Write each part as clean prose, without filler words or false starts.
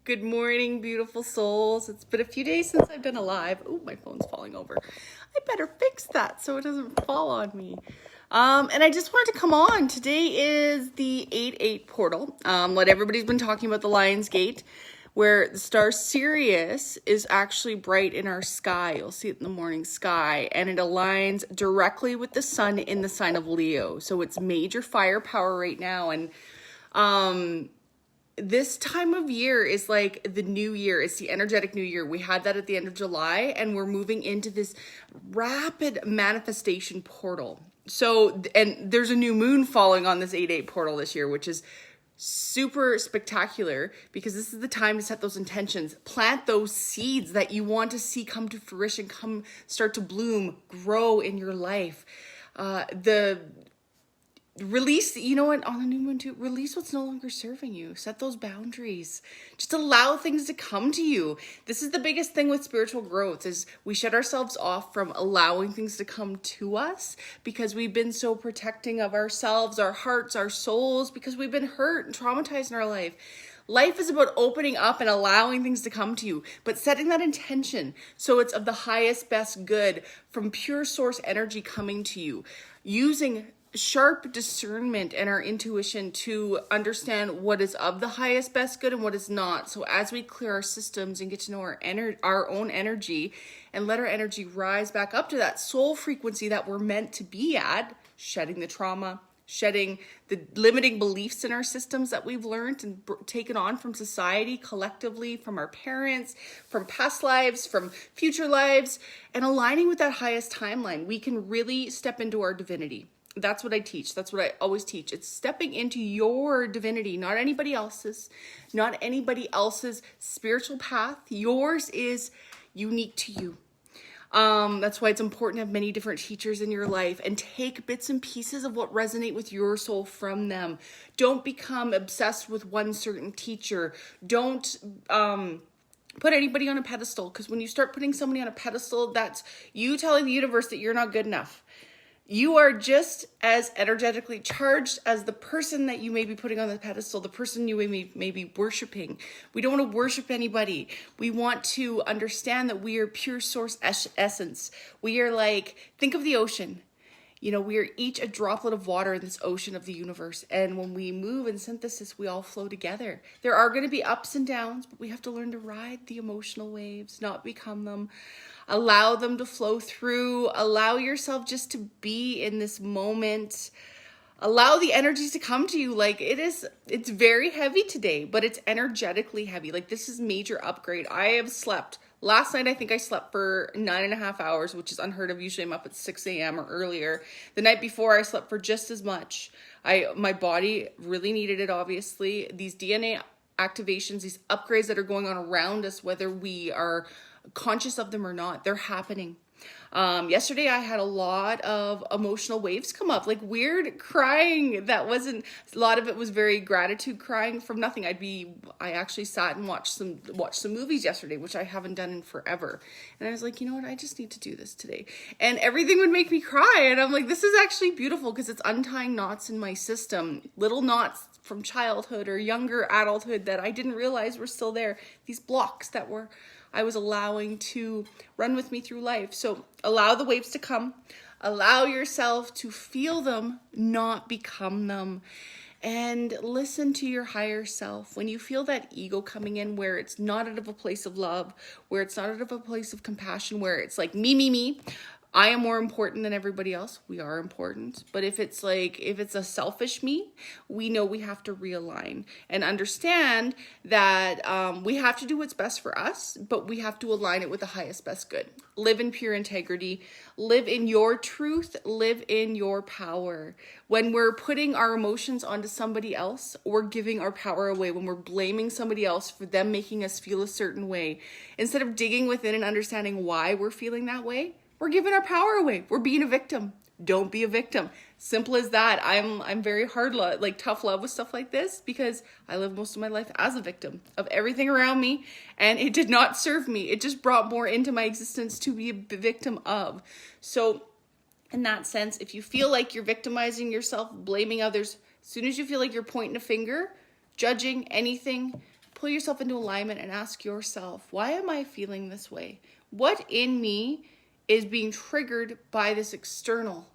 Good morning, beautiful souls. It's been a few days since I've been alive. Oh, my phone's falling over. I better fix that so it doesn't fall on me. And I just wanted to come on. Today is the 8/8 portal. What everybody's been talking about, the Lion's Gate, where the star Sirius is actually bright in our sky. You'll see it in the morning sky, and it aligns directly with the sun in the sign of Leo. So it's major firepower right now, and this time of year is like the new year. It's the energetic new year. We had that at the end of July, and we're moving into this rapid manifestation portal. So, and there's a new moon falling on this 8/8 portal this year, which is super spectacular because this is the time to set those intentions, plant those seeds that you want to see come to fruition, come start to bloom, grow in your life. Release, you know what, on the new moon too, release what's no longer serving you. Set those boundaries. Just allow things to come to you. This is the biggest thing with spiritual growth, is we shut ourselves off from allowing things to come to us because we've been so protecting of ourselves, our hearts, our souls, because we've been hurt and traumatized in our life. Life is about opening up and allowing things to come to you, but setting that intention so it's of the highest, best good from pure source energy coming to you. Using sharp discernment and our intuition to understand what is of the highest best good and what is not. So as we clear our systems and get to know our own energy and let our energy rise back up to that soul frequency that we're meant to be at, shedding the trauma, shedding the limiting beliefs in our systems that we've learned and taken on from society collectively, from our parents, from past lives, from future lives, and aligning with that highest timeline, we can really step into our divinity. That's what I teach. That's what I always teach. It's stepping into your divinity, not anybody else's, not anybody else's spiritual path. Yours is unique to you. That's why it's important to have many different teachers in your life and take bits and pieces of what resonate with your soul from them. Don't become obsessed with one certain teacher. Don't, put anybody on a pedestal, because when you start putting somebody on a pedestal, that's you telling the universe that you're not good enough. You are just as energetically charged as the person that you may be putting on the pedestal, the person you may be worshiping. We don't want to worship anybody. We want to understand that we are pure source essence. We are like, think of the ocean. You know, we are each a droplet of water in this ocean of the universe. And when we move in synthesis, we all flow together. There are going to be ups and downs, but we have to learn to ride the emotional waves, not become them. Allow them to flow through. Allow yourself just to be in this moment. Allow the energies to come to you. Like it's very heavy today, but it's energetically heavy. Like this is major upgrade. I have slept. Last night, I think I slept for 9.5 hours, which is unheard of. Usually I'm up at 6 a.m. or earlier. The night before, I slept for just as much. My body really needed it, obviously. These DNA activations, these upgrades that are going on around us, whether we are conscious of them or not, they're happening. Yesterday I had a lot of emotional waves come up, like weird crying. A lot of it was very gratitude crying from nothing. I actually sat and watched some movies yesterday, which I haven't done in forever. And I was like, you know what? I just need to do this today. And everything would make me cry. And I'm like, this is actually beautiful because it's untying knots in my system, little knots from childhood or younger adulthood that I didn't realize were still there. These blocks that I was allowing to run with me through life. So allow the waves to come. Allow yourself to feel them, not become them. And listen to your higher self. When you feel that ego coming in where it's not out of a place of love, where it's not out of a place of compassion, where it's like me, I am more important than everybody else. We are important. But if it's a selfish me, we know we have to realign and understand that we have to do what's best for us, but we have to align it with the highest best good. Live in pure integrity. Live in your truth. Live in your power. When we're putting our emotions onto somebody else, we're giving our power away. When we're blaming somebody else for them making us feel a certain way, instead of digging within and understanding why we're feeling that way, we're giving our power away. We're being a victim. Don't be a victim. Simple as that. I'm very tough love with stuff like this because I lived most of my life as a victim of everything around me, and it did not serve me. It just brought more into my existence to be a victim of. So in that sense, if you feel like you're victimizing yourself, blaming others, as soon as you feel like you're pointing a finger, judging anything, pull yourself into alignment and ask yourself, why am I feeling this way? What in me is being triggered by this external?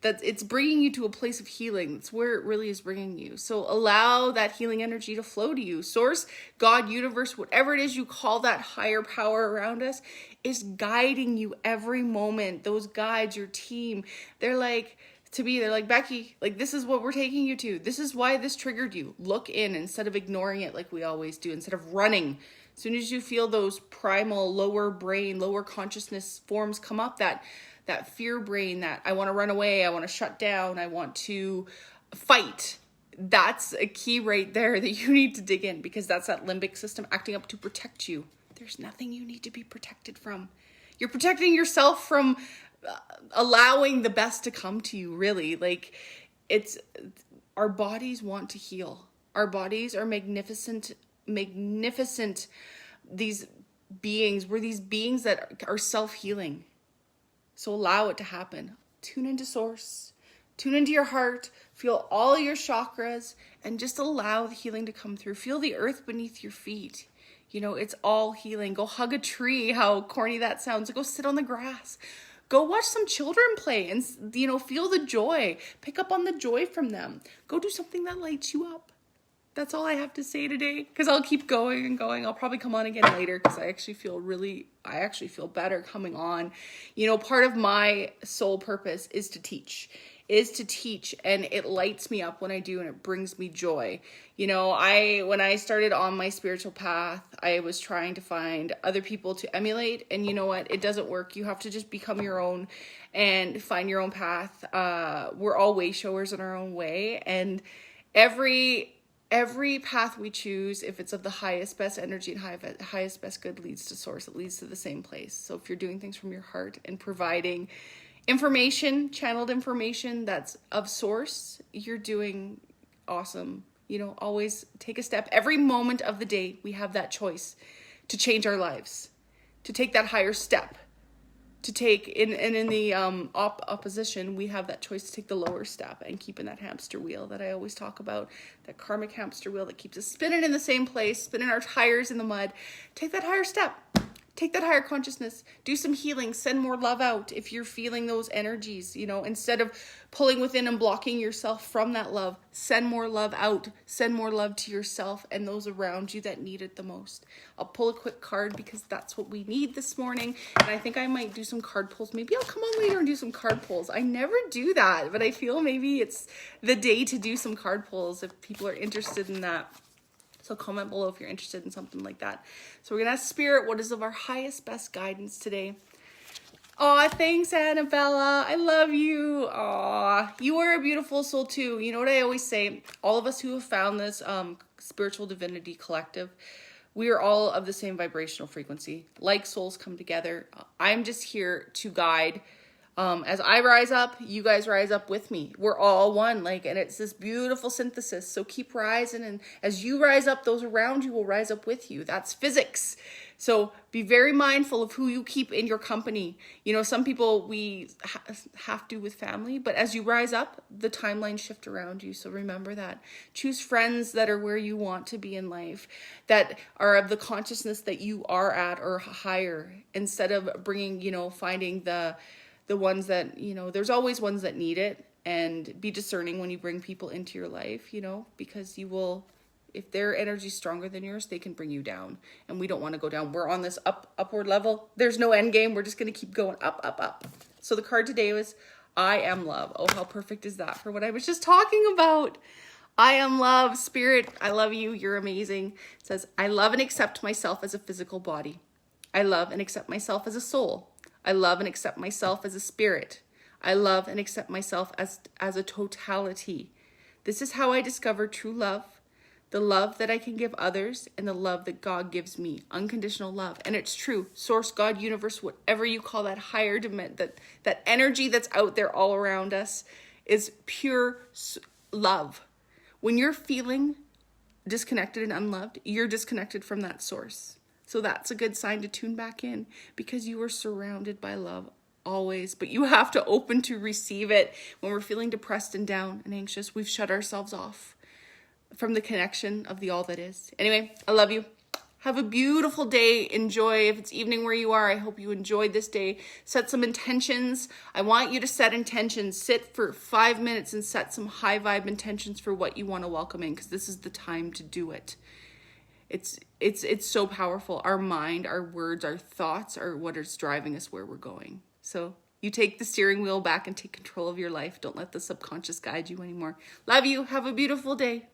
That it's bringing you to a place of healing. That's where it really is bringing you. So allow that healing energy to flow to you. Source, God, universe, whatever it is you call that higher power around us, is guiding you every moment. Those guides, your team, they're like, to me, they're like, Becky, like, this is what we're taking you to. This is why this triggered you. Look in instead of ignoring it like we always do, instead of running. As soon as you feel those primal lower brain, lower consciousness forms come up, that fear brain, that I want to run away, I want to shut down, I want to fight. That's a key right there that you need to dig in, because that's that limbic system acting up to protect you. There's nothing you need to be protected from. You're protecting yourself from allowing the best to come to you, really. Like, it's, our bodies want to heal. Our bodies are magnificent, these beings. We're these beings that are self-healing. So allow it to happen. Tune into source, tune into your heart, feel all your chakras, and just allow the healing to come through. Feel the earth beneath your feet. You know, it's all healing. Go hug a tree, how corny that sounds. Go sit on the grass. Go watch some children play and, you know, feel the joy. Pick up on the joy from them. Go do something that lights you up. That's all I have to say today, because I'll keep going and going. I'll probably come on again later, because I actually feel better coming on. You know, part of my soul purpose is to teach, and it lights me up when I do, and it brings me joy. You know, when I started on my spiritual path, I was trying to find other people to emulate, and you know what? It doesn't work. You have to just become your own and find your own path. We're all way showers in our own way, and every path we choose, if it's of the highest, best energy and highest, best good, leads to source. It leads to the same place. So if you're doing things from your heart and providing information, channeled information that's of source, you're doing awesome. You know, always take a step. Every moment of the day, we have that choice to change our lives, to take that higher step. To take in the opposition, we have that choice to take the lower step and keep in that hamster wheel that I always talk about, that karmic hamster wheel that keeps us spinning in the same place, spinning our tires in the mud. Take that higher step. Take that higher consciousness. Do some healing. Send more love out if you're feeling those energies. You know, instead of pulling within and blocking yourself from that love, send more love out. Send more love to yourself and those around you that need it the most. I'll pull a quick card because that's what we need this morning. And I think I might do some card pulls. Maybe I'll come on later and do some card pulls. I never do that, but I feel maybe it's the day to do some card pulls if people are interested in that. So comment below if you're interested in something like that. So we're going to ask Spirit, what is of our highest, best guidance today? Aw, thanks, Annabella. I love you. Aw, you are a beautiful soul too. You know what I always say? All of us who have found this spiritual divinity collective, we are all of the same vibrational frequency. Like souls come together. I'm just here to guide. As I rise up, you guys rise up with me. We're all one, and it's this beautiful synthesis. So keep rising, and as you rise up, those around you will rise up with you. That's physics. So be very mindful of who you keep in your company. You know, some people we have to with family, but as you rise up, the timelines shift around you. So remember that. Choose friends that are where you want to be in life, that are of the consciousness that you are at or higher, instead of bringing, finding the ones that, there's always ones that need it, and be discerning when you bring people into your life, because you will, if their energy is stronger than yours, they can bring you down, and we don't want to go down. We're on this upward level. There's no end game. We're just going to keep going up, up, up. So the card today was I am love. Oh, how perfect is that for what I was just talking about? I am love. Spirit, I love you. You're amazing. It says, I love and accept myself as a physical body. I love and accept myself as a soul. I love and accept myself as a spirit. I love and accept myself as a totality. This is how I discover true love, the love that I can give others, and the love that God gives me, unconditional love. And it's true. Source, God, universe, whatever you call that higher dimension, that energy that's out there all around us is pure love. When you're feeling disconnected and unloved, you're disconnected from that source. So that's a good sign to tune back in, because you are surrounded by love always, but you have to open to receive it. When we're feeling depressed and down and anxious, we've shut ourselves off from the connection of the all that is. Anyway, I love you. Have a beautiful day. Enjoy. If it's evening where you are, I hope you enjoyed this day. Set some intentions. I want you to set intentions. Sit for 5 minutes and set some high vibe intentions for what you want to welcome in, because this is the time to do it. It's so powerful. Our mind, our words, our thoughts are what is driving us where we're going. So you take the steering wheel back and take control of your life. Don't let the subconscious guide you anymore. Love you. Have a beautiful day.